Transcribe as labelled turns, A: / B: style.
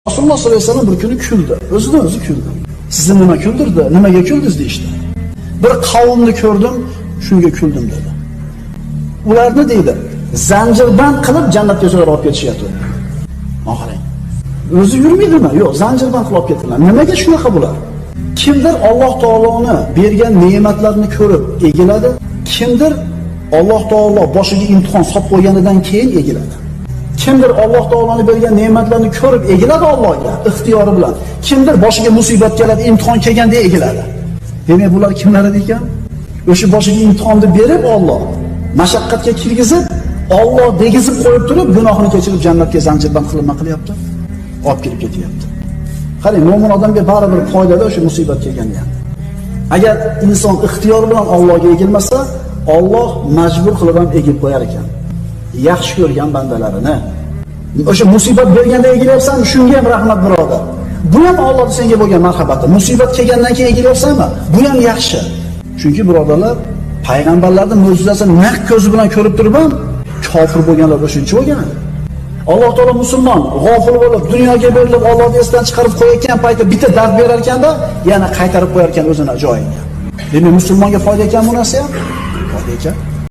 A: Rasululloh sollallohu alayhi vasallam bir kuni kuldi. O'zidan o'zi kuldi. Sizni nima kuldirdi? Nimaga kuldingiz deydi. Bir qavmni ko'rdim, shunga kuldim dedi. Ularni deydi, zanjirdan qilib jannatga jo'ra olib ketishyapti. Oxirang. O'zi yurmaydimi? Yo'q, zanjirdan qilib olib ketdilar. Nimaga shunaqa bular? Kimdir Alloh taoloni bergan ne'matlarini ko'rib egiladi, kimdir Alloh taolo boshiga imtihon solib qo'yganidan keyin egiladi. Kimdir Alloh taoloni bergan ne'matlarni ko'rib egiladi Allohga ixtiyori bilan. Kimdir boshiga musibat keladi, imtihon kelganda egiladi. Demak, bular kimlar ekan? O'sha boshiga imtihonni berib Alloh mashaqqatga kirgizib, Alloh degizib qo'yib turib, gunohini kechirib jannatga zanjirdan qilma qilyapti. Olib kirib ketyapti. Qarang, mo'min odamga baribir foydada o'sha musibat kelganda ham. Agar inson ixtiyor bilan Allohga egilmasa, Alloh majbur qilib ham egib qo'yar ekan. Yaxshi ko'rgan bandalarini. O'sha musibat berganda egilyapsan, shunga ham rahmat birodar. Bu ham Alloh senga bo'lgan marhabati. Musibat kelgandan keyin egilyapsanmi? Bu ham yaxshi. Chunki birodarlar, payg'ambarlarning mo'jizasini naq ko'zi bilan ko'rib turib ham kofir bo'lganlar shuncha bo'lgan. Alloh taolo musulmon g'ofil bo'lib, dunyoga berilib, Allohni esdan chiqarib qo'yayotgan paytda bitta dard berar ekanda, yana qaytarib qo'yar ekan o'zini joyiga. Demak, musulmonga foyda ekan bu narsa ham? Foyda ekan.